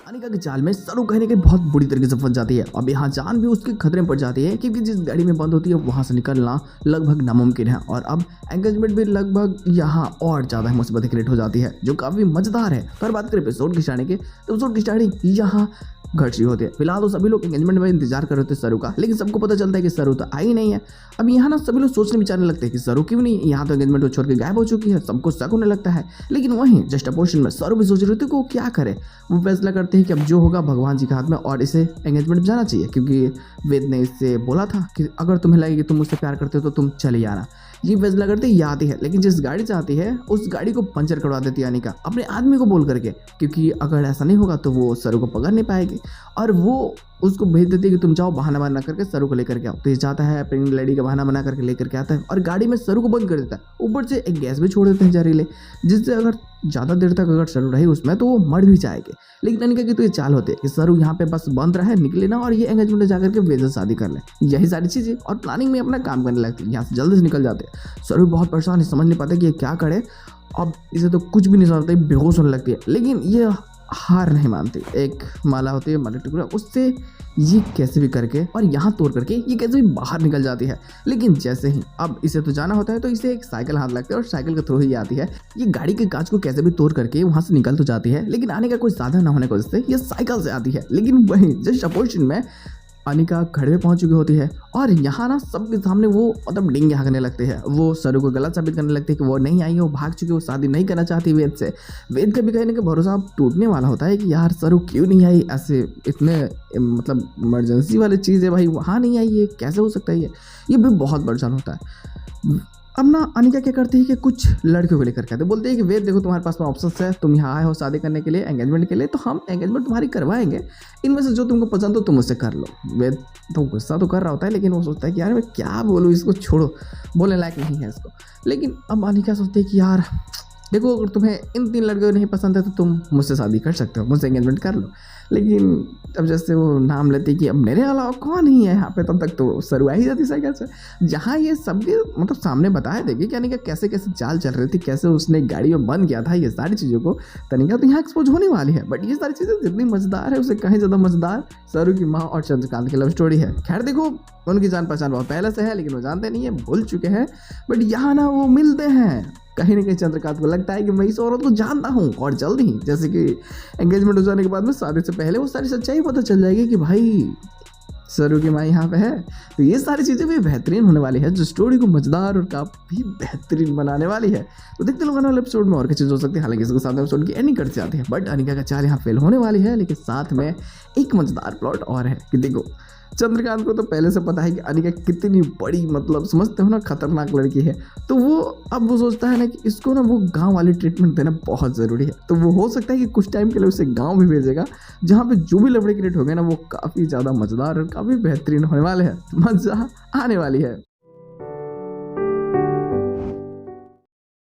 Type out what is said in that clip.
अनिका की चाल में सरू कहने के बहुत बुरी तरीके से फंस जाती है। अब यहाँ जान भी उसके खतरे में पड़ जाती है क्योंकि जिस गाड़ी में बंद होती है वहां से निकलना लगभग नामुमकिन है और अब एंगेजमेंट भी लगभग यहाँ और ज़्यादा मुसीबत क्रिएट हो जाती है जो काफ़ी मजेदार है। पर बात करें एपिसोड की स्टार्टिंग की तो एपिसोड की स्टार्टिंग यहाँ घट रही होती है। फिलहाल तो सभी लोग एंगेजमेंट में इंतजार कर रहे थे सरू का, लेकिन सबको पता चलता है कि सरू तो आई नहीं है। अब यहाँ ना सभी लोग सोचने विचारने लगते हैं कि सरू क्यों नहीं, यहाँ तो एंगेजमेंट को छोड़ के गायब हो चुकी है, सबको शक होने लगता है। लेकिन वहीं जस्ट अपोजिशन में सरू भी सोच रहे थे कि वो क्या करे। वो फैसला करते हैं कि अब जो होगा भगवान जी के हाथ में और इसे एंगेजमेंट में जाना चाहिए क्योंकि वेद ने इससे बोला था कि अगर तुम्हें लगे कि तुम मुझसे प्यार करते हो तो तुम चले जाना। ये फैसला करते ही आती है, लेकिन जिस गाड़ी से आती है उस गाड़ी को पंचर करवा देती है अनिका अपने आदमी को बोल करके, क्योंकि अगर ऐसा नहीं होगा तो वो सरू को पकड़ नहीं पाएगी और वो उसको भेज देती है कि तुम जाओ बहाना बना करके सरू को लेकर के आओ। तो ये जाता है प्रेग्नेंट लेडी का बहाना बना करके लेकर के आता है और गाड़ी में सरू को बंद कर देता है। ऊपर से एक गैस भी छोड़ देते हैं जहरीले, जिससे अगर ज़्यादा देर तक अगर सरू रही उसमें तो वो मर भी जाएगी। लेकिन अनिका की तो ये चाल होती है कि सरू यहाँ पे बस बंद रहे, निकले ना और ये एंगेजमेंट में जाकर के वेद से शादी कर ले। यही सारी चीज़ें और प्लानिंग में अपना काम करने लगती है। यहाँ से जल्दी से निकल जाते हैं। सरू बहुत परेशान है, समझ नहीं पाते कि ये क्या करे। अब इसे तो कुछ भी नहीं समझता, बेहोश होने लगती है। लेकिन ये हार नहीं मानती। एक माला होती है माला टुकड़ा, उससे ये कैसे भी करके और यहाँ तोड़ करके ये कैसे भी बाहर निकल जाती है। लेकिन जैसे ही अब इसे तो जाना होता है तो इसे एक साइकिल हाथ लगता है और साइकिल के थ्रू ही आती है। ये गाड़ी के कांच को कैसे भी तोड़ करके वहां से निकल तो जाती है, लेकिन आने का कोई साधन ना होने की वजह से ये साइकिल से आती है। लेकिन वहीं जस्ट अपोजिशन में अनिका खड़े में पहुंच चुकी होती है और यहाँ ना सबके सामने वो मतलब डिंगे हाँकने लगते हैं। वो सरू को गलत साबित करने लगते हैं कि वो नहीं आई है, वो भाग चुकी है, वो शादी नहीं करना चाहती वेद से। वेद का भी कहने का भरोसा अब टूटने वाला होता है कि यार सरू क्यों नहीं आई, ऐसे इतने मतलब इमरजेंसी वाली चीज़ है भाई, वहाँ नहीं आई है, कैसे हो सकता है। ये भी बहुत परेशान होता है। अब ना अनिका क्या करती है कि कुछ लड़कियों को लेकर के आते, बोलते हैं कि वेद देखो तुम्हारे पास में ऑप्शंस है, तुम यहाँ आए हो शादी करने के लिए एंगेजमेंट के लिए, तो हम एंगेजमेंट तुम्हारी करवाएंगे, इनमें से जो तुमको पसंद हो तुम उससे कर लो। वेद तो गुस्सा तो कर रहा होता है, लेकिन वो सोचता है कि यार मैं क्या बोलूँ, इसको छोड़ो, बोलने लायक नहीं है इसको। लेकिन अब अनिका सोचती है कि यार देखो अगर तुम्हें इन 3 लड़कियों नहीं पसंद है तो तुम मुझसे शादी कर सकते हो, मुझसे एंगेजमेंट कर लो। लेकिन अब जैसे वो नाम लेती कि अब मेरे अलावा कौन ही है यहाँ पे, तब तक तो सरू ही जाती साइकिल से। जहाँ ये सबके मतलब सामने बताया देगी कि अनिका कैसे कैसे चाल चल रही थी, कैसे उसने गाड़ी में बंद किया था, ये सारी चीज़ों को तनिका तो यहाँ एक्सपोज होने वाली है। बट ये सारी चीज़ें जितनी मजेदार है उससे कहीं ज़्यादा मजेदार सरू की माँ और चंद्रकांत की लव स्टोरी है। खैर देखो उनकी जान पहचान बहुत पहले से है, लेकिन वो जानते नहीं है, भूल चुके हैं। बट यहाँ ना वो मिलते हैं, कहीं ना कहीं चंद्रकांत को लगता है कि मैं इस औरत को जानता हूँ और जल्द ही जैसे कि एंगेजमेंट हो जाने के बाद में शादी से पहले वो सारी सच्चाई पता चल जाएगी कि भाई सरू की माँ यहाँ पे है। तो ये सारी चीज़ें भी बेहतरीन होने वाली है जो स्टोरी को मजेदार और काफ़ी बेहतरीन बनाने वाली है। तो देखते लोग आने वाले एपिसोड में और क्या चीज़ हो सकती है। हालांकि इसके साथ एपिसोड की एंडिंग करती जाती है, बट अनिका का चाल यहाँ फेल होने वाली है। लेकिन साथ में एक मजेदार प्लॉट और है कि देखो चंद्रकांत को तो पहले से पता है कि अनिका कितनी बड़ी मतलब समझते हो ना खतरनाक लड़की है। तो वो अब वो सोचता है ना कि इसको ना वो गांव वाली ट्रीटमेंट देना बहुत ज़रूरी है। तो वो हो सकता है कि कुछ टाइम के लिए उसे गांव भी भेजेगा, जहाँ पे जो भी लफड़े क्रिएट हो गए ना वो काफ़ी ज़्यादा मज़ेदार और काफ़ी बेहतरीन होने वाले हैं, मज़ा आने वाली है।